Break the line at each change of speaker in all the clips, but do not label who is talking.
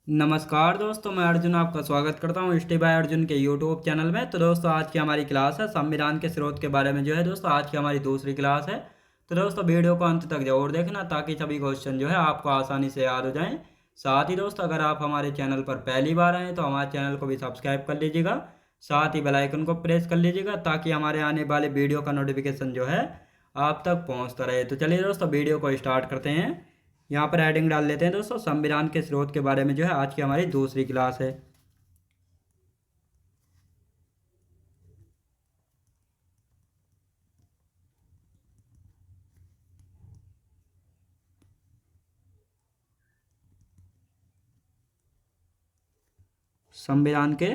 नमस्कार दोस्तों, मैं अर्जुन आपका स्वागत करता हूँ स्टे बाय अर्जुन के यूट्यूब चैनल में। तो दोस्तों, आज की हमारी क्लास है संविधान के स्रोत के बारे में। जो है दोस्तों, आज की हमारी दूसरी क्लास है। तो दोस्तों, वीडियो को अंत तक जरूर देखना ताकि सभी क्वेश्चन जो है आपको आसानी से याद हो जाएं। साथ ही दोस्तों, अगर आप हमारे चैनल पर पहली बार आए तो हमारे चैनल को भी सब्सक्राइब कर लीजिएगा। साथ ही बेल आइकन को प्रेस कर लीजिएगा ताकि हमारे आने वाले वीडियो का नोटिफिकेशन जो है आप तक पहुँचता रहे। तो चलिए दोस्तों, वीडियो को स्टार्ट करते हैं। यहाँ पर हेडिंग डाल लेते हैं दोस्तों, संविधान के स्रोत के बारे में। जो है आज की हमारी दूसरी क्लास है। संविधान के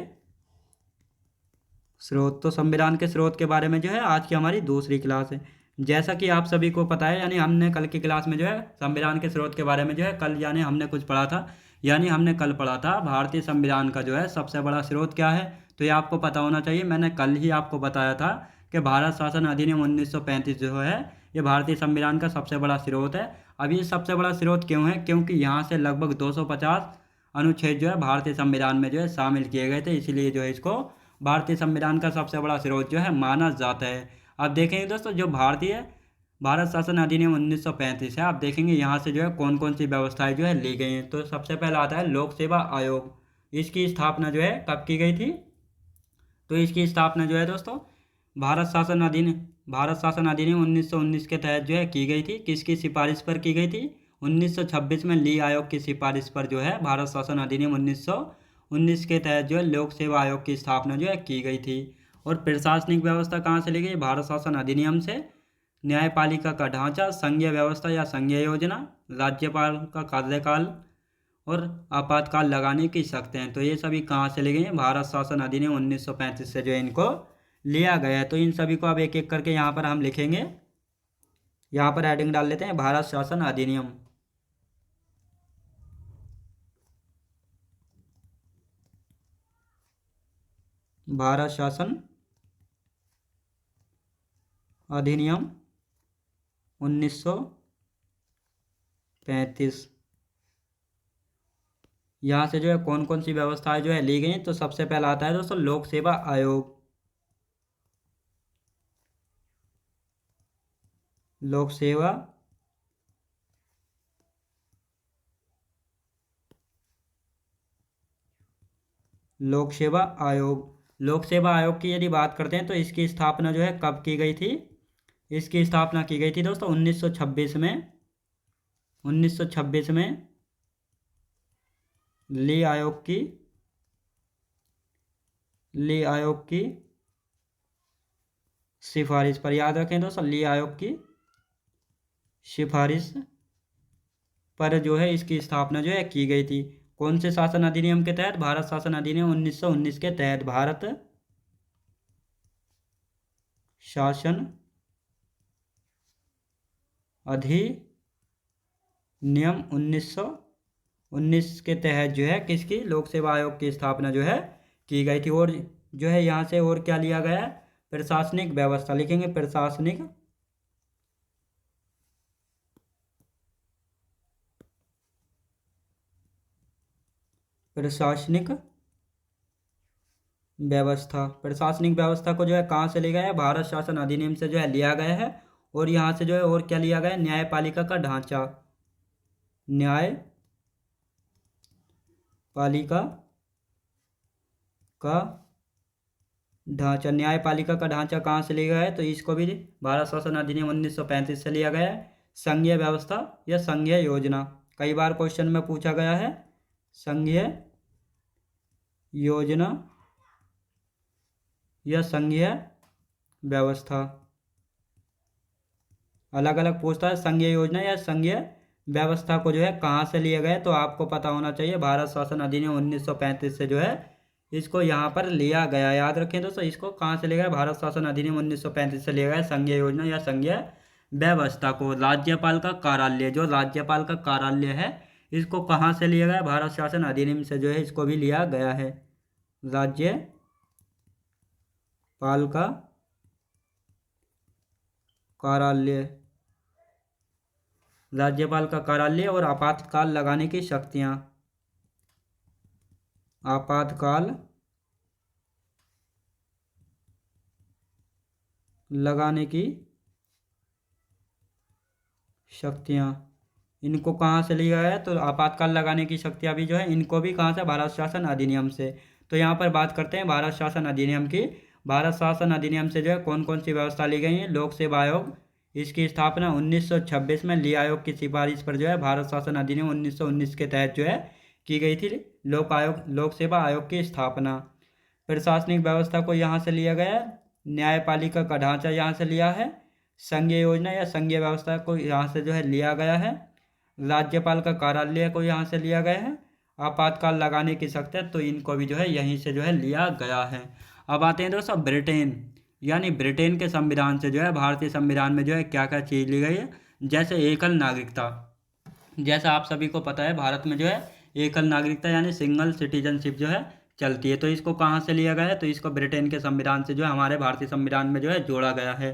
स्रोत। तो संविधान के स्रोत के बारे में जो है आज की हमारी दूसरी क्लास है। जैसा कि आप सभी को पता है, यानी हमने कल की क्लास में जो है संविधान के स्रोत के बारे में जो है कल यानी हमने कुछ पढ़ा था। यानी हमने कल पढ़ा था भारतीय संविधान का जो है सबसे बड़ा स्रोत क्या है। तो ये आपको पता होना चाहिए। मैंने कल ही आपको बताया था कि भारत शासन अधिनियम 1935 जो है ये भारतीय संविधान का सबसे बड़ा स्रोत है। अब ये सबसे बड़ा स्रोत क्यों है? क्योंकि यहाँ से लगभग 250 अनुच्छेद जो है भारतीय संविधान में जो है शामिल किए गए थे, इसीलिए जो है इसको भारतीय संविधान का सबसे बड़ा स्रोत जो है माना जाता है। आप देखेंगे दोस्तों, जो भारत शासन अधिनियम 1935 है, आप देखेंगे यहाँ से जो है कौन कौन सी व्यवस्थाएं जो है ली गई हैं। तो सबसे पहला आता है लोक सेवा आयोग। इसकी स्थापना जो है कब की गई थी? तो इसकी स्थापना जो है दोस्तों भारत शासन अधिनियम 1919 के तहत जो है की गई थी। किसकी सिफारिश पर की गई थी? 1926 में ली आयोग की सिफारिश पर जो है भारत शासन अधिनियम 1919 के तहत जो है लोक सेवा आयोग की स्थापना जो है की गई थी। और प्रशासनिक व्यवस्था कहाँ से ली गई? भारत शासन अधिनियम से। न्यायपालिका का ढांचा, संघीय व्यवस्था या संघीय योजना, राज्यपाल का कार्यकाल और आपातकाल लगाने की शक्तियाँ। तो ये सभी कहाँ से ली गई हैं? भारत शासन अधिनियम 1935 से जो है इनको लिया गया है। तो इन सभी को अब एक एक करके यहाँ पर हम लिखेंगे। यहाँ पर हेडिंग डाल लेते हैं भारत शासन अधिनियम। भारत शासन अधिनियम 1935। यहाँ से जो है कौन कौन सी व्यवस्थाएं जो है ली गई? तो सबसे पहला आता है दोस्तों लोक सेवा आयोग। लोक सेवा लोक सेवा आयोग। लोक सेवा आयोग की यदि बात करते हैं तो इसकी स्थापना जो है कब की गई थी? इसकी स्थापना की गई थी दोस्तों 1926 में। 1926 में ली आयोग की ली आयोग की सिफारिश पर, याद रखें दोस्तों, ली आयोग की सिफारिश पर जो है इसकी स्थापना जो है की गई थी। कौन से शासन अधिनियम के तहत? भारत शासन अधिनियम 1919 के तहत। भारत शासन अधिनियम 1919 के तहत जो है किसकी? लोक सेवा आयोग की स्थापना जो है की गई थी। और जो है यहाँ से और क्या लिया गया है? प्रशासनिक व्यवस्था लिखेंगे। प्रशासनिक प्रशासनिक व्यवस्था को जो है कहाँ से लिया गया है? भारत शासन अधिनियम से जो है लिया गया है। और यहाँ से जो है और क्या लिया गया है? न्यायपालिका का ढांचा। न्यायपालिका का न्यायपालिका का ढांचा कहाँ से लिया गया है? तो इसको भी भारत शासन अधिनियम 1935 से लिया गया है। संघीय व्यवस्था या संघीय योजना, कई बार क्वेश्चन में पूछा गया है। संघीय योजना या संघीय व्यवस्था, अलग अलग पूछता है। संघीय योजना या संघीय व्यवस्था को जो है कहाँ से लिया गया है? तो आपको पता होना चाहिए भारत शासन अधिनियम 1935 से जो है इसको यहाँ पर लिया गया। याद रखें दोस्तों, इसको कहाँ से लिया गया? भारत शासन अधिनियम 1935 से लिया गया संघीय योजना या संघीय व्यवस्था को। राज्यपाल का कार्यालय, जो राज्यपाल का कार्यालय है, इसको कहाँ से लिया गया? भारत शासन अधिनियम से जो है इसको भी लिया गया है। राज्यपाल का कार्यालय, राज्यपाल का कार्यालय और आपातकाल लगाने की शक्तियाँ। आपातकाल लगाने की शक्तियाँ, इनको कहाँ से लिया गया है? तो आपातकाल लगाने की शक्तियाँ भी जो है इनको भी कहाँ से? भारत शासन अधिनियम से। तो यहाँ पर बात करते हैं भारत शासन अधिनियम की। भारत शासन अधिनियम से जो है कौन कौन सी व्यवस्था ली गई है? लोक सेवा आयोग, इसकी स्थापना 1926 में ली आयोग की सिफारिश पर जो है भारत शासन अधिनियम 1919 के तहत जो है की गई थी लोक सेवा आयोग की स्थापना। प्रशासनिक व्यवस्था को यहाँ से लिया गया है। न्यायपालिका का ढांचा यहाँ से लिया है। संघीय योजना या संघीय व्यवस्था को यहाँ से जो है लिया गया है। राज्यपाल का कार्यालय को यहाँ से लिया गया है। आपातकाल लगाने की शक्ति, तो इनको भी जो है यहीं से जो है लिया गया है। अब आते हैं दोस्तों ब्रिटेन, यानी ब्रिटेन के संविधान से जो है भारतीय संविधान में जो है क्या क्या चीज़ ली गई है? जैसे एकल नागरिकता, जैसा आप सभी को पता है भारत में जो है एकल नागरिकता यानी सिंगल सिटीजनशिप जो है चलती है। तो इसको कहाँ से लिया गया है? तो इसको ब्रिटेन के संविधान से जो है हमारे भारतीय संविधान में जो है जोड़ा गया है।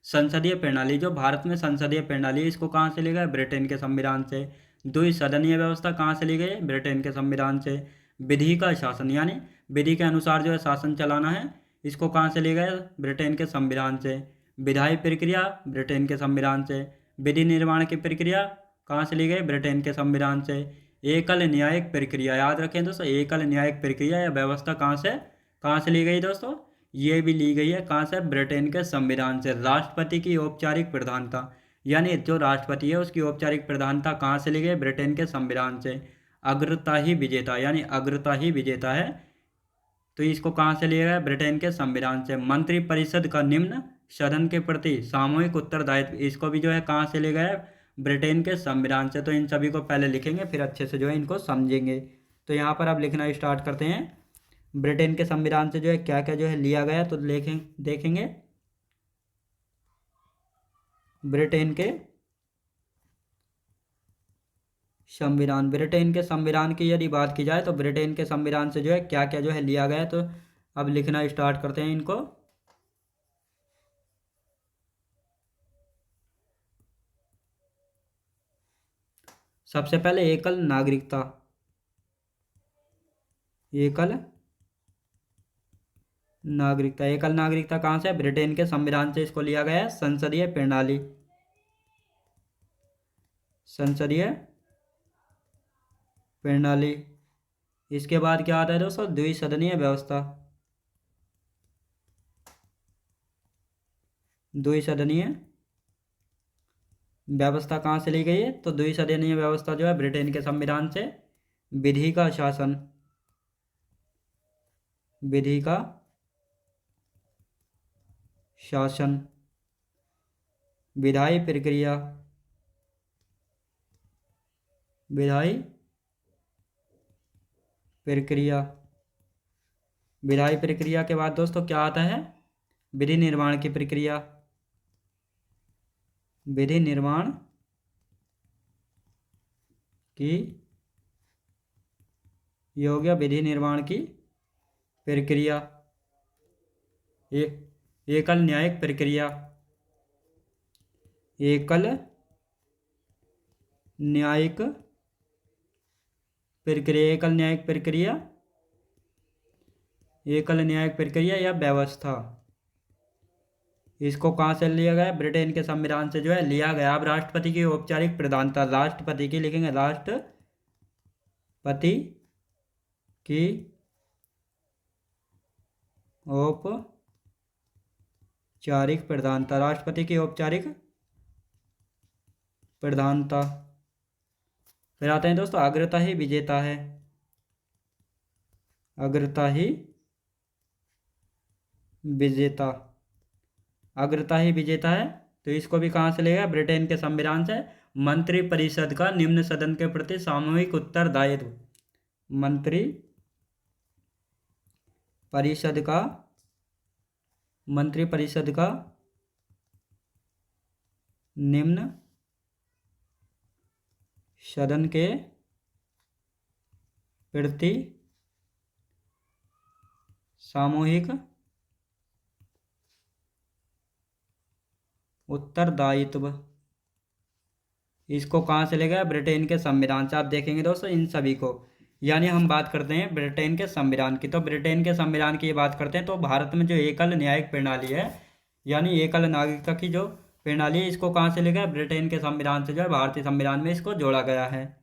संसदीय प्रणाली, जो भारत में संसदीय प्रणाली है, इसको कहाँ से लिया गया है? ब्रिटेन के संविधान से। द्विसदनीय व्यवस्था कहाँ से ली गई है? ब्रिटेन के संविधान से। विधि का शासन, यानी विधि के अनुसार जो है शासन चलाना है, इसको कहाँ से लिया गया है? ब्रिटेन के संविधान से। विधायी प्रक्रिया ब्रिटेन के संविधान से। विधि निर्माण की प्रक्रिया कहाँ से ली गई? ब्रिटेन के संविधान से। एकल न्यायिक प्रक्रिया, याद रखें दोस्तों, एकल न्यायिक प्रक्रिया या व्यवस्था कहाँ से ली गई दोस्तों? ये भी ली गई है कहाँ से? ब्रिटेन के संविधान से। राष्ट्रपति की औपचारिक प्रधानता, यानी जो राष्ट्रपति है उसकी औपचारिक प्रधानता कहाँ से ली गई? ब्रिटेन के संविधान से। अग्रता ही विजेता, यानी अग्रता ही विजेता है, तो इसको कहाँ से लिया गया? ब्रिटेन के संविधान से। मंत्रिपरिषद का निम्न सदन के प्रति सामूहिक उत्तरदायित्व, इसको भी जो है कहाँ से लिया गया है? ब्रिटेन के संविधान से। तो इन सभी को पहले लिखेंगे, फिर अच्छे से जो है इनको समझेंगे। तो यहाँ पर अब लिखना स्टार्ट करते हैं। ब्रिटेन के संविधान से जो है क्या क्या जो है लिया गया, तो देखेंगे। ब्रिटेन के संविधान, ब्रिटेन के संविधान की यदि बात की जाए तो ब्रिटेन के संविधान से जो है क्या क्या जो है लिया गया है, तो अब लिखना स्टार्ट करते हैं इनको। सबसे पहले एकल नागरिकता, एकल नागरिकता, एकल नागरिकता कहाँ से? ब्रिटेन के संविधान से इसको लिया गया है। संसदीय प्रणाली, संसदीय प्रणाली, इसके बाद क्या आता है दोस्तों? द्विसदनीय व्यवस्था, द्विसदनीय व्यवस्था कहाँ से ली गई है? तो द्विसदनीय व्यवस्था जो है ब्रिटेन के संविधान से। विधि का शासन, विधि का शासन। विधायी प्रक्रिया, विधायी प्रक्रिया, विधायी प्रक्रिया के बाद दोस्तों क्या आता है? विधि निर्माण की प्रक्रिया, विधि निर्माण की योग्य विधि निर्माण की प्रक्रिया। एकल न्यायिक प्रक्रिया, एकल न्यायिक प्रक्रिया, एकल न्यायिक प्रक्रिया, एकल न्यायिक प्रक्रिया या व्यवस्था, इसको कहाँ से लिया गया? ब्रिटेन के संविधान से जो है लिया गया। अब राष्ट्रपति की औपचारिक प्रधानता, राष्ट्रपति की लिखेंगे, राष्ट्रपति की औपचारिक प्रधानता, राष्ट्रपति की औपचारिक प्रधानता। फिर आते हैं दोस्तों अग्रता ही विजेता है, अग्रता ही विजेता, अग्रता ही विजेता है, तो इसको भी कहाँ से लेगा? ब्रिटेन के संविधान से। मंत्रिपरिषद का निम्न सदन के प्रति सामूहिक उत्तरदायित्व, मंत्री परिषद का, मंत्रिपरिषद का निम्न सदन के प्रति सामूहिक उत्तरदायित्व, इसको कहाँ से लेगा? ब्रिटेन के संविधान से। आप देखेंगे दोस्तों इन सभी को, यानी हम बात करते हैं ब्रिटेन के संविधान की, तो ब्रिटेन के संविधान की ये बात करते हैं तो भारत में जो एकल न्यायिक प्रणाली है यानी एकल नागरिकता की जो प्रणाली है, इसको कहाँ से लिया गया? ब्रिटेन के संविधान से जो है भारतीय संविधान में इसको जोड़ा गया है।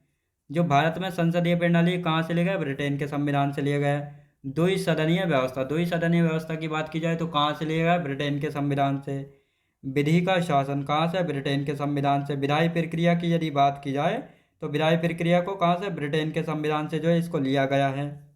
जो भारत में संसदीय प्रणाली कहाँ से लिया गया? ब्रिटेन के संविधान से लिया गया है। द्विसदनीय व्यवस्था, द्विसदनीय व्यवस्था की बात की जाए तो कहाँ से लिया गया? ब्रिटेन के संविधान से। विधि का शासन कहाँ से? ब्रिटेन के संविधान से। विधायी प्रक्रिया की यदि बात की जाए तो विधायी प्रक्रिया को कहाँ से? ब्रिटेन के संविधान से जो है इसको लिया गया है।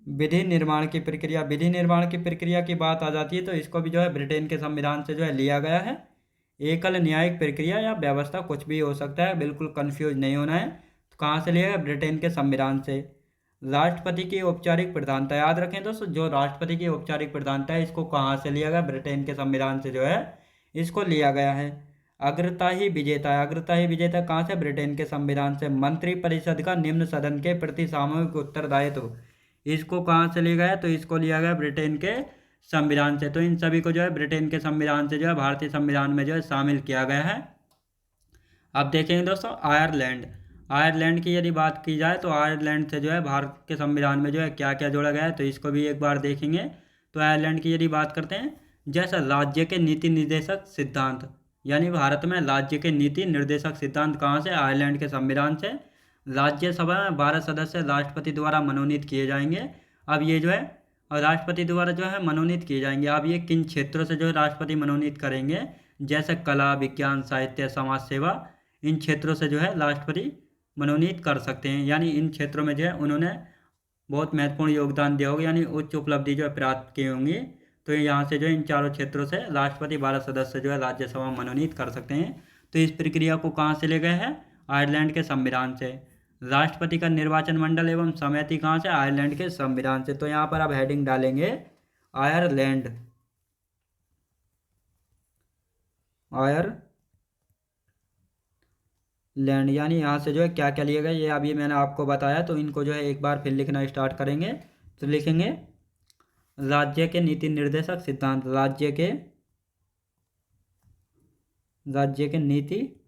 विधि निर्माण की प्रक्रिया, विधि निर्माण की प्रक्रिया की बात आ जाती है तो इसको भी जो है ब्रिटेन के संविधान से जो है लिया गया है। एकल न्यायिक प्रक्रिया या व्यवस्था कुछ भी हो सकता है, बिल्कुल कंफ्यूज नहीं होना है। तो कहाँ से लिया गया? ब्रिटेन के संविधान से। राष्ट्रपति की औपचारिक प्रधानता, याद रखें दोस्तों, जो राष्ट्रपति की औपचारिक प्रधानता है इसको कहाँ से लिया गया? ब्रिटेन के संविधान से जो है इसको लिया गया है। अग्रताही विजेता, अग्रताही विजेता कहाँ से? ब्रिटेन के संविधान से। मंत्रिपरिषद का निम्न सदन के प्रति सामूहिक उत्तरदायित्व, इसको कहाँ से लिया गया? तो इसको लिया गया ब्रिटेन के संविधान से। तो इन सभी को जो है ब्रिटेन के संविधान से जो है भारतीय संविधान में जो है शामिल किया गया है। अब देखेंगे दोस्तों आयरलैंड, आयरलैंड की यदि बात की जाए तो आयरलैंड से जो है भारत के संविधान में जो है क्या क्या जोड़ा गया है, तो इसको भी एक बार देखेंगे। तो आयरलैंड की यदि बात करते हैं, जैसा राज्य के नीति निर्देशक सिद्धांत, यानी भारत में राज्य के नीति निर्देशक सिद्धांत कहाँ से? आयरलैंड के संविधान से। राज्यसभा में 12 सदस्य राष्ट्रपति द्वारा मनोनीत किए जाएंगे। अब ये जो है राष्ट्रपति द्वारा जो है मनोनीत किए जाएंगे। अब ये किन क्षेत्रों से जो है राष्ट्रपति मनोनीत करेंगे? जैसे कला, विज्ञान, साहित्य, समाज सेवा, इन क्षेत्रों से जो है राष्ट्रपति मनोनीत कर सकते हैं। यानी इन क्षेत्रों में जो है उन्होंने बहुत महत्वपूर्ण योगदान दिया होगा, यानी उच्च उपलब्धि जो है प्राप्त की होंगी। तो यहाँ से जो इन चारों क्षेत्रों से राष्ट्रपति 12 सदस्य जो है राज्यसभा में मनोनीत कर सकते हैं। तो इस प्रक्रिया को कहाँ से ले गए हैं? आयरलैंड के संविधान से। राष्ट्रपति का निर्वाचन मंडल एवं समिति कहाँ से? आयरलैंड के संविधान से। तो यहाँ पर आप हेडिंग डालेंगे आयरलैंड, आयरलैंड, यानी यहाँ से जो है क्या क्या लिया गया ये अभी मैंने आपको बताया। तो इनको जो है एक बार फिर लिखना स्टार्ट करेंगे। तो लिखेंगे राज्य के नीति निर्देशक सिद्धांत, राज्य के नीति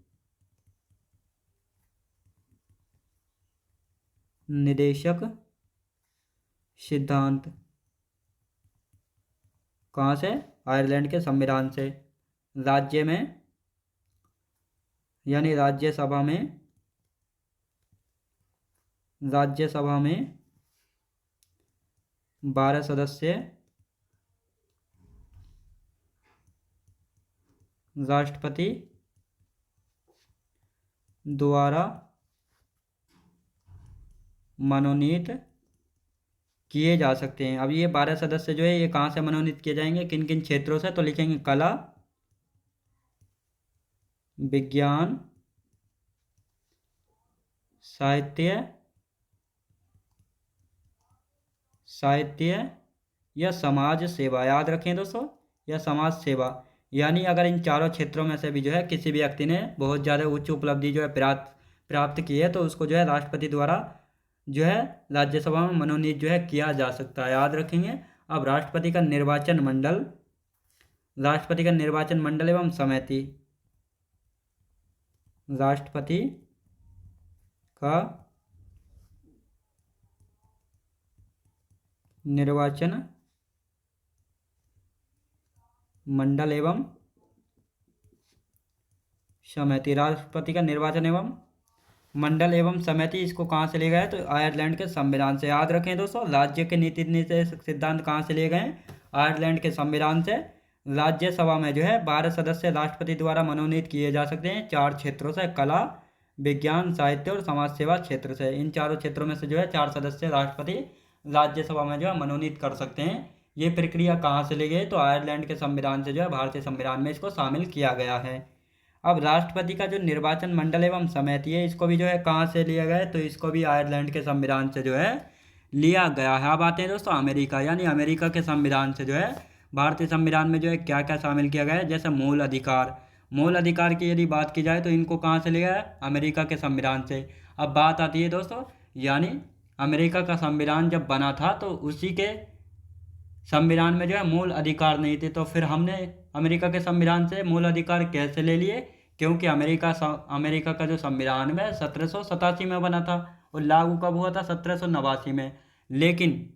निर्देशक सिद्धांत कहाँ से? आयरलैंड के संविधान से। राज्य में यानी राज्यसभा में 12 सदस्य राष्ट्रपति द्वारा मनोनीत किए जा सकते हैं। अब ये 12 सदस्य जो है ये कहाँ से मनोनीत किए जाएंगे, किन किन क्षेत्रों से? तो लिखेंगे कला, विज्ञान, साहित्य या समाज सेवा, याद रखें दोस्तों, या समाज सेवा। यानी अगर इन चारों क्षेत्रों में से भी जो है किसी भी व्यक्ति ने बहुत ज़्यादा उच्च उपलब्धि जो है प्राप्त की है तो उसको जो है राष्ट्रपति द्वारा जो है राज्यसभा में मनोनीत जो है किया जा सकता है, याद रखेंगे। अब राष्ट्रपति का निर्वाचन मंडल एवं समिति, राष्ट्रपति का निर्वाचन मंडल एवं समिति, राष्ट्रपति का निर्वाचन एवं मंडल एवं समिति, इसको कहाँ से लिए गए? तो आयरलैंड के संविधान से। याद रखें दोस्तों, राज्य के नीति निर्देशक सिद्धांत कहाँ से लिए गए? आयरलैंड के संविधान से। राज्यसभा में जो है 12 सदस्य राष्ट्रपति द्वारा मनोनीत किए जा सकते हैं 4 क्षेत्रों से, कला, विज्ञान, साहित्य और समाज सेवा क्षेत्र से। इन चारों क्षेत्रों में से जो है 4 सदस्य राष्ट्रपति राज्यसभा में जो है मनोनीत कर सकते हैं। ये प्रक्रिया कहाँ से ली गई? तो आयरलैंड के संविधान से जो है भारतीय संविधान में इसको शामिल किया गया है। अब राष्ट्रपति का जो निर्वाचन मंडल एवं समिति है इसको भी जो है कहाँ से लिया गया है? तो इसको भी आयरलैंड के संविधान से जो है लिया गया है। अब आते हैं दोस्तों अमेरिका, यानी अमेरिका के संविधान से जो है भारतीय संविधान में जो है क्या क्या शामिल किया गया है। जैसे मूल अधिकार की यदि बात की जाए तो इनको कहाँ से लिया है? अमेरिका के संविधान से। अब बात आती है दोस्तों, यानी अमेरिका का संविधान जब बना था तो उसी के संविधान में जो है मूल अधिकार नहीं थे, तो फिर हमने अमेरिका के संविधान से मूल अधिकार कैसे ले लिए? क्योंकि अमेरिका का जो संविधान है 1787 में बना था और लागू कब हुआ था? 1789 में। लेकिन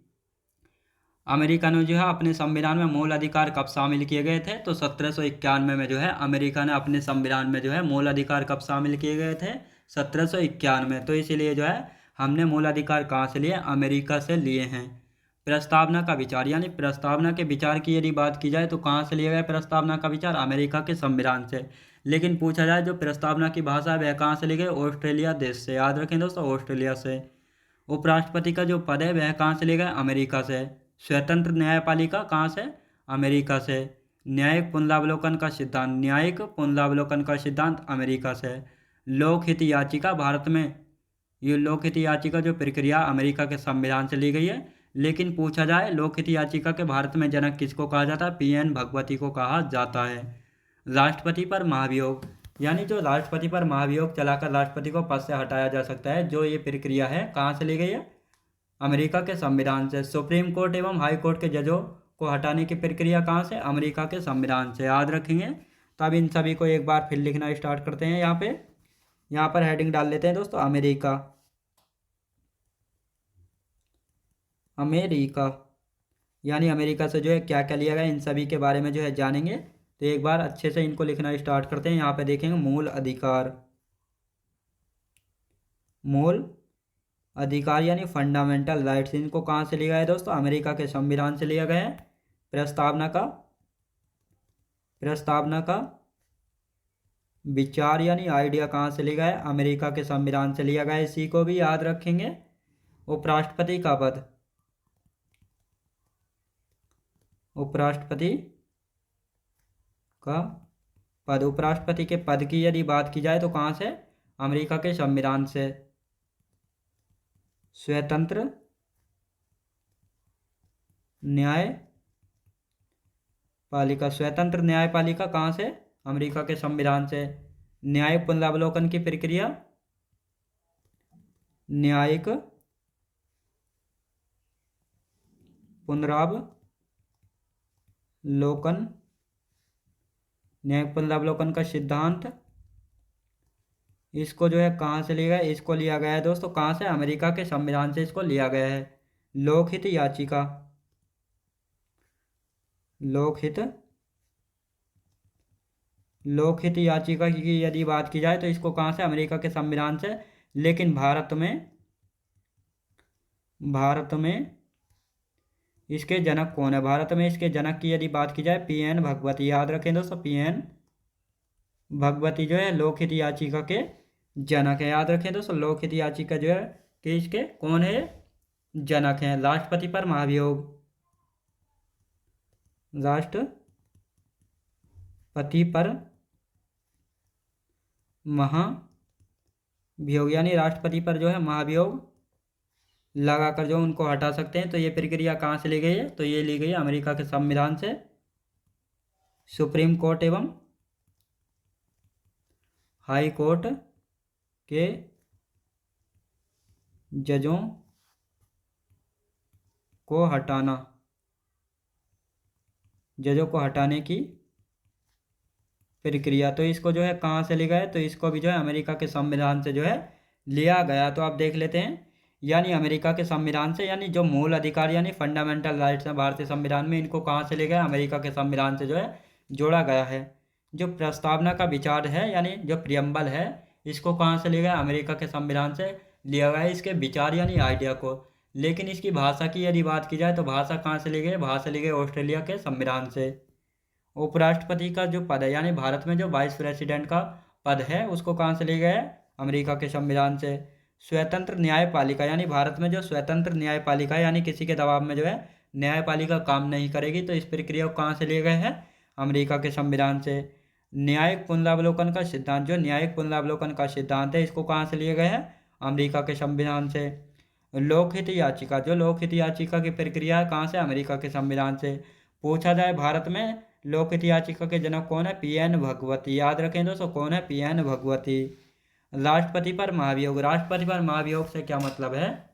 अमेरिका ने जो है अपने संविधान में मूल अधिकार कब शामिल किए गए थे? तो 1791 में जो है अमेरिका ने अपने संविधान में जो है मूल अधिकार कब शामिल किए गए थे? 1791 में। तो इसीलिए जो है हमने मूल अधिकार कहाँ से लिए? अमेरिका से लिए हैं। प्रस्तावना का विचार, यानी प्रस्तावना के विचार की यदि बात की जाए तो कहाँ से लिया गया प्रस्तावना का विचार? अमेरिका के संविधान से। लेकिन पूछा जाए जो प्रस्तावना की भाषा है वह कहाँ से ली गई? ऑस्ट्रेलिया देश से। याद रखें दोस्तों, ऑस्ट्रेलिया से। उपराष्ट्रपति का जो पद है वह कहाँ से लिया गया? अमेरिका से। स्वतंत्र न्यायपालिका कहाँ से? अमेरिका से। न्यायिक पुनरावलोकन का सिद्धांत, न्यायिक पुनरावलोकन का सिद्धांत अमेरिका से। लोकहित याचिका भारत में, ये लोकहित याचिका जो प्रक्रिया अमेरिका के संविधान से ली गई है। लेकिन पूछा जाए लोकहित याचिका के भारत में जनक किसको कहा जाता है? पीएन भगवती को कहा जाता है। राष्ट्रपति पर महाभियोग, यानी जो राष्ट्रपति पर महाभियोग चलाकर राष्ट्रपति को पद से हटाया जा सकता है, जो ये प्रक्रिया है कहाँ से ली गई है? अमेरिका के संविधान से। सुप्रीम कोर्ट एवं हाई कोर्ट के जजों को हटाने की प्रक्रिया कहाँ से? अमेरिका के संविधान से। याद रखेंगे। तो अब इन सभी को एक बार फिर लिखना स्टार्ट करते हैं। यहाँ पर हेडिंग डाल लेते हैं दोस्तों, अमेरिका। अमेरिका यानी अमेरिका से जो है क्या क्या लिया गया, इन सभी के बारे में जो है जानेंगे। तो एक बार अच्छे से इनको लिखना स्टार्ट करते हैं। यहाँ पे देखेंगे मूल अधिकार, मूल अधिकार यानी फंडामेंटल राइट्स, इनको कहाँ से लिया गया है दोस्तों? अमेरिका के संविधान से लिया गया है। प्रस्तावना का विचार यानी आइडिया कहाँ से लिया गया है? अमेरिका के संविधान से लिया गया है। इसी को भी याद रखेंगे। उपराष्ट्रपति का पद, उपराष्ट्रपति का पद, उपराष्ट्रपति के पद की यदि बात की जाए तो कहाँ से? अमेरिका के संविधान से। स्वतंत्र न्यायपालिका, स्वतंत्र न्यायपालिका कहाँ से? अमेरिका के संविधान से। न्यायिक पुनरावलोकन की प्रक्रिया, न्यायिक पुनरावलोकन, न्यायिक पुनरावलोकन का सिद्धांत, इसको जो है कहाँ से लिया गया है? इसको लिया गया है दोस्तों कहाँ से? अमेरिका के संविधान से इसको लिया गया है। लोकहित याचिका, लोकहित याचिका की यदि बात की जाए तो इसको कहाँ से? अमेरिका के संविधान से। लेकिन भारत में इसके जनक कौन है? भारत में इसके जनक की यदि बात की जाए पीएन भगवती। याद रखें दोस्तों, पीएन भगवती जो है लोकहित याचिका के जनक है। याद रखें दोस्तों, लोकहित याचिका जो है कि इसके कौन है? जनक हैं। राष्ट्रपति पर महाभियोग, राष्ट्रपति पर महाभियोग यानी राष्ट्रपति पर जो है महाभियोग लगाकर जो उनको हटा सकते हैं। तो ये प्रक्रिया कहाँ से ली गई है? तो ये ली गई है अमेरिका के संविधान से। सुप्रीम कोर्ट एवं हाई कोर्ट के जजों को हटाने की प्रक्रिया, तो इसको जो है कहाँ से लिया गया है? तो इसको भी जो है अमेरिका के संविधान से जो है लिया गया। तो आप देख लेते हैं, यानी अमेरिका के संविधान से, यानी जो मूल अधिकार यानी फंडामेंटल राइट्स हैं भारतीय संविधान में, इनको कहाँ से लिया गया? अमेरिका के संविधान से जो है जोड़ा गया है। जो प्रस्तावना का विचार है यानी जो प्रियम्बल है, इसको कहाँ से लिया गया? अमेरिका के संविधान से लिया गया है, इसके विचार यानी आइडिया को। लेकिन इसकी भाषा की यदि बात की जाए तो भाषा कहाँ से ली गई? भाषा ली गई ऑस्ट्रेलिया के संविधान से। उपराष्ट्रपति का जो पद है यानी भारत में जो वाइस प्रेसिडेंट का पद है, उसको कहाँ से लिया गया है? अमेरिका के संविधान से। स्वतंत्र न्यायपालिका यानी भारत में जो स्वतंत्र न्यायपालिका है यानी किसी के दबाव में जो है न्यायपालिका काम नहीं करेगी, तो इस प्रक्रिया को कहाँ से लिए गए हैं? अमेरिका के संविधान से। न्यायिक पुनरावलोकन का सिद्धांत, जो न्यायिक पुनरावलोकन का सिद्धांत है, इसको कहाँ से लिए गए हैं? अमेरिका के संविधान से। लोकहित याचिका, जो लोकहित याचिका की प्रक्रिया है कहाँ से? अमेरिका के संविधान से। पूछा जाए भारत में लोकहित याचिका के जनक कौन है? पीएन भगवती। याद रखें दोस्तों, कौन है? पीएन भगवती। राष्ट्रपति पर महाभियोग, राष्ट्रपति पर महाभियोग से क्या मतलब है?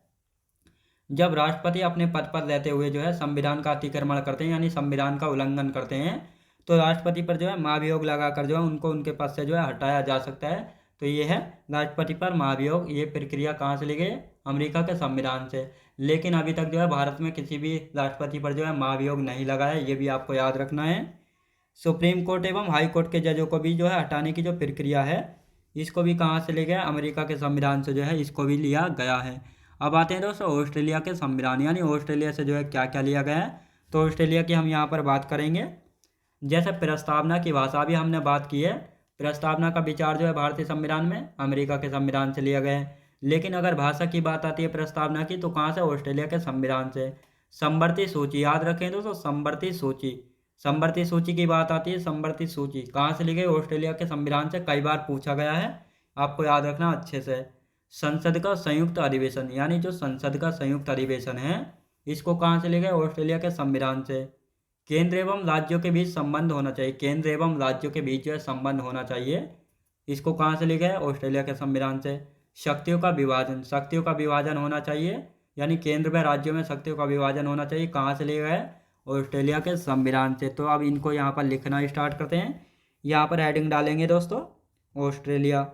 जब राष्ट्रपति अपने पद पर रहते हुए जो है संविधान का अतिक्रमण करते हैं यानी संविधान का उल्लंघन करते हैं, तो राष्ट्रपति पर जो है महाभियोग लगाकर जो है उनको उनके पद से जो है हटाया जा सकता है। तो ये है राष्ट्रपति पर महाभियोग। ये प्रक्रिया कहाँ से ली गई? अमेरिका के संविधान से। लेकिन अभी तक जो है भारत में किसी भी राष्ट्रपति पर जो है महाभियोग नहीं लगा है, ये भी आपको याद रखना है। सुप्रीम कोर्ट एवं हाई कोर्ट के जजों को भी जो है हटाने की जो प्रक्रिया है, इसको भी कहाँ से ले गया, अमेरिका के संविधान से जो है इसको भी लिया गया है। अब आते हैं दोस्तों ऑस्ट्रेलिया के संविधान, यानी ऑस्ट्रेलिया से जो है क्या क्या लिया गया है। तो ऑस्ट्रेलिया की हम यहाँ पर बात करेंगे। जैसे प्रस्तावना की भाषा भी हमने बात की है, प्रस्तावना का विचार जो है भारतीय संविधान में अमेरिका के संविधान से लिया गया है। लेकिन अगर भाषा की बात आती है प्रस्तावना की, तो कहाँ से, ऑस्ट्रेलिया के संविधान से। संवर्ती सूची याद रखें दोस्तों, संवर्ती सूची, संवर्ती सूची की बात आती है, संवर्ती सूची कहाँ से ली गई, ऑस्ट्रेलिया के संविधान से। कई बार पूछा गया है, आपको याद रखना अच्छे से। संसद का संयुक्त अधिवेशन, यानी जो संसद का संयुक्त अधिवेशन है, इसको कहाँ से ले गए, ऑस्ट्रेलिया के संविधान से। केंद्र एवं राज्यों के बीच संबंध होना चाहिए, केंद्र एवं राज्यों के बीच जो है संबंध होना चाहिए, इसको कहाँ से ले गए, ऑस्ट्रेलिया के संविधान से। शक्तियों का विभाजन, शक्तियों का विभाजन होना चाहिए, यानी केंद्र व राज्यों में शक्तियों का विभाजन होना चाहिए, कहाँ से ले गए, ऑस्ट्रेलिया के संविधान से। तो अब इनको यहाँ पर लिखना स्टार्ट करते हैं। यहाँ पर हेडिंग डालेंगे दोस्तों, ऑस्ट्रेलिया।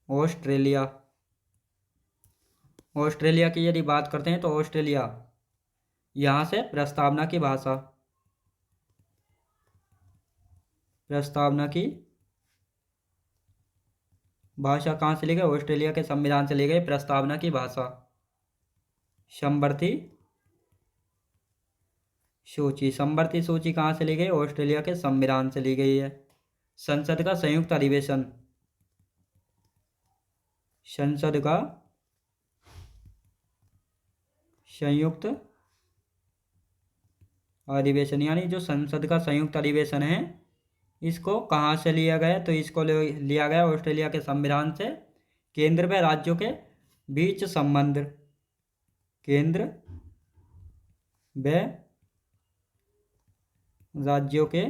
ऑस्ट्रेलिया, ऑस्ट्रेलिया की यदि बात करते हैं तो ऑस्ट्रेलिया, यहाँ से प्रस्तावना की भाषा, प्रस्तावना की भाषा कहाँ से ली गई, ऑस्ट्रेलिया के संविधान से ली गई प्रस्तावना की भाषा। संवर्ती सूची, संवर्ती सूची कहाँ से ली गई, ऑस्ट्रेलिया के संविधान से ली गई है। संसद का संयुक्त अधिवेशन, संसद का संयुक्त अधिवेशन, यानी जो संसद का संयुक्त अधिवेशन है, इसको कहाँ से लिया गया, तो इसको लिया गया ऑस्ट्रेलिया के संविधान से। केंद्र व राज्यों के बीच संबंध, केंद्र व राज्यों के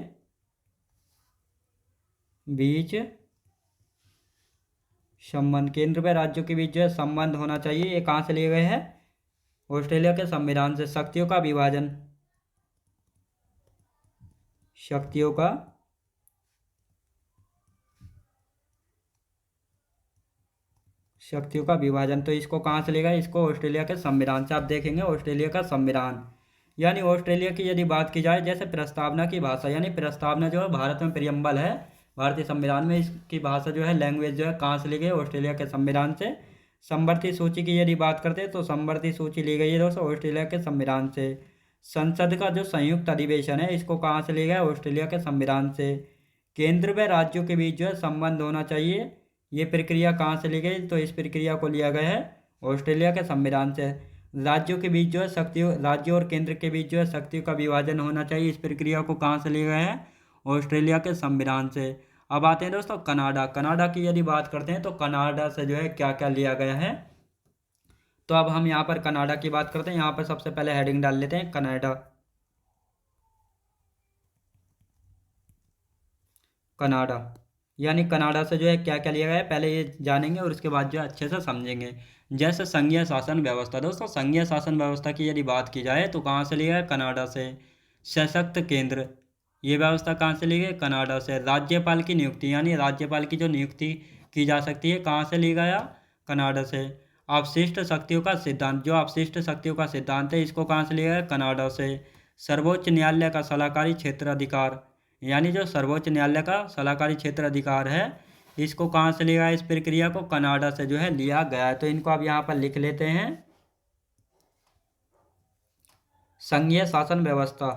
बीच संबंध, केंद्र व राज्यों के बीच जो है संबंध होना चाहिए, ये कहाँ से लिए गए हैं, ऑस्ट्रेलिया के संविधान से। शक्तियों का विभाजन, शक्तियों का शक्तियों का विभाजन, तो इसको कहाँ से लेगा, इसको ऑस्ट्रेलिया के संविधान से। आप देखेंगे ऑस्ट्रेलिया का संविधान, यानी ऑस्ट्रेलिया की यदि बात की जाए, जैसे प्रस्तावना की भाषा, यानी प्रस्तावना जो है भारत में प्रियम्बल है भारतीय संविधान में, इसकी भाषा जो है, लैंग्वेज जो है, कहाँ से ली गई, ऑस्ट्रेलिया के संविधान से। संवर्ती सूची की यदि बात करते हैं तो संवर्ती सूची ली गई है दोस्तों ऑस्ट्रेलिया के संविधान से। संसद का जो संयुक्त अधिवेशन है, इसको कहाँ से लिया गया, ऑस्ट्रेलिया के संविधान से। केंद्र व राज्यों के बीच जो है संबंध होना चाहिए, ये प्रक्रिया कहाँ से ली गई, तो इस प्रक्रिया को लिया गया है ऑस्ट्रेलिया के संविधान से। राज्यों के बीच जो है शक्तियों, राज्यों और केंद्र के बीच जो है शक्तियों का विभाजन होना चाहिए, इस प्रक्रिया को कहाँ से लिया गया है, ऑस्ट्रेलिया के संविधान से। अब आते हैं दोस्तों कनाडा, कनाडा की यदि बात करते हैं तो कनाडा से जो है क्या क्या लिया गया है। तो अब हम यहाँ पर कनाडा की बात करते हैं, यहाँ पर सबसे पहले हेडिंग डाल लेते हैं कनाडा, कनाडा, यानी कनाडा से जो है क्या क्या लिया गया है, पहले ये जानेंगे और उसके बाद जो है अच्छे से समझेंगे। जैसे संघीय शासन व्यवस्था, दोस्तों संघीय शासन व्यवस्था की यदि बात की जाए तो कहाँ से लिया है, कनाडा से। सशक्त केंद्र, ये व्यवस्था कहाँ से ली गई, कनाडा से। राज्यपाल की नियुक्ति, यानी राज्यपाल की जो नियुक्ति की जा सकती है, कहाँ से ली गया, कनाडा से। अपशिष्ट शक्तियों का सिद्धांत, जो अपशिष्ट शक्तियों का सिद्धांत है, इसको कहाँ से लिया गया, कनाडा से। सर्वोच्च न्यायालय का सलाहकारी क्षेत्र अधिकार, यानी जो सर्वोच्च न्यायालय का सलाहकारी क्षेत्र अधिकार है, इसको कहाँ से लिया गया, इस प्रक्रिया को कनाडा से जो है लिया गया है। तो इनको अब यहाँ पर लिख लेते हैं। संघीय शासन व्यवस्था,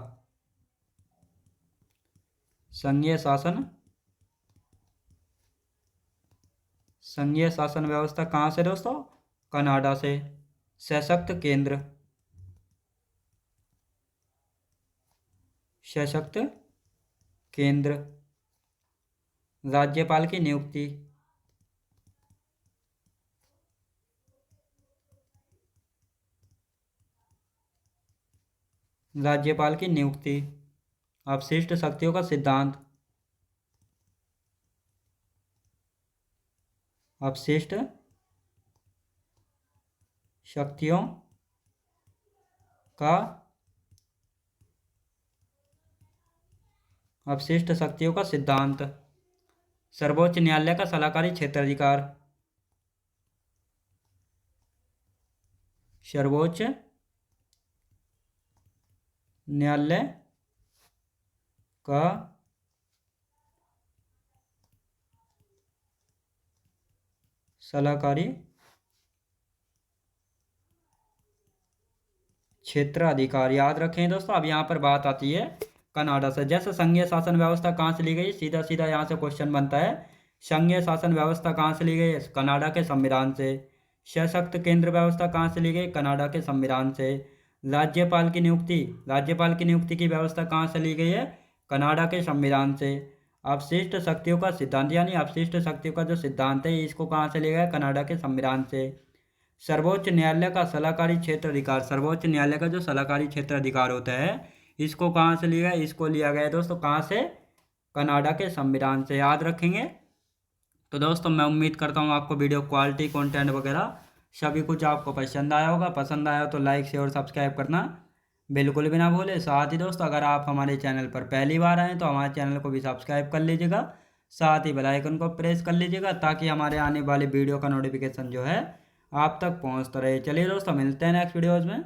संघीय शासन, संघीय शासन व्यवस्था कहाँ से दोस्तों, कनाडा से। सशक्त केंद्र, सशक्त केंद्र। राज्यपाल की नियुक्ति, राज्यपाल की नियुक्ति। अपशिष्ट शक्तियों का सिद्धांत, अपशिष्ट शक्तियों का, अपशिष्ट शक्तियों का सिद्धांत। सर्वोच्च न्यायालय का सलाहकारी क्षेत्राधिकार। सर्वोच्च न्यायालय का सलाहकारी क्षेत्राधिकार। याद रखें दोस्तों। अब यहाँ पर बात आती है कनाडा से। जैसे संघीय शासन व्यवस्था कहाँ से ली गई, सीधा सीधा यहाँ से क्वेश्चन बनता है। संघीय शासन व्यवस्था कहाँ से ली गई, कनाडा के संविधान से। सशक्त केंद्र व्यवस्था कहाँ से ली गई, कनाडा के संविधान से। राज्यपाल की नियुक्ति की व्यवस्था कहाँ से ली गई है, कनाडा के संविधान से। अपशिष्ट शक्तियों का सिद्धांत यानी अपशिष्ट शक्तियों का जो सिद्धांत है इसको कहाँ से लिया गया, कनाडा के संविधान से। सर्वोच्च न्यायालय का सलाहकारी क्षेत्र अधिकार। सर्वोच्च न्यायालय का जो सलाहकारी क्षेत्र अधिकार होता है इसको कहाँ से लिया गया, इसको लिया गया है दोस्तों कहाँ से, कनाडा के संविधान से। याद रखेंगे। तो दोस्तों मैं उम्मीद करता हूँ आपको वीडियो क्वालिटी कंटेंट वगैरह सभी कुछ आपको पसंद आया होगा। पसंद आया तो लाइक शेयर और सब्सक्राइब करना बिल्कुल भी ना भूले। साथ ही दोस्तों अगर आप हमारे चैनल पर पहली बार आएँ तो हमारे चैनल को भी सब्सक्राइब कर लीजिएगा। साथ ही बेल आइकन को प्रेस कर लीजिएगा ताकि हमारे आने वाली वीडियो का नोटिफिकेशन जो है आप तक पहुंचता रहे। चलिए दोस्तों मिलते हैं नेक्स्ट वीडियोज़ में।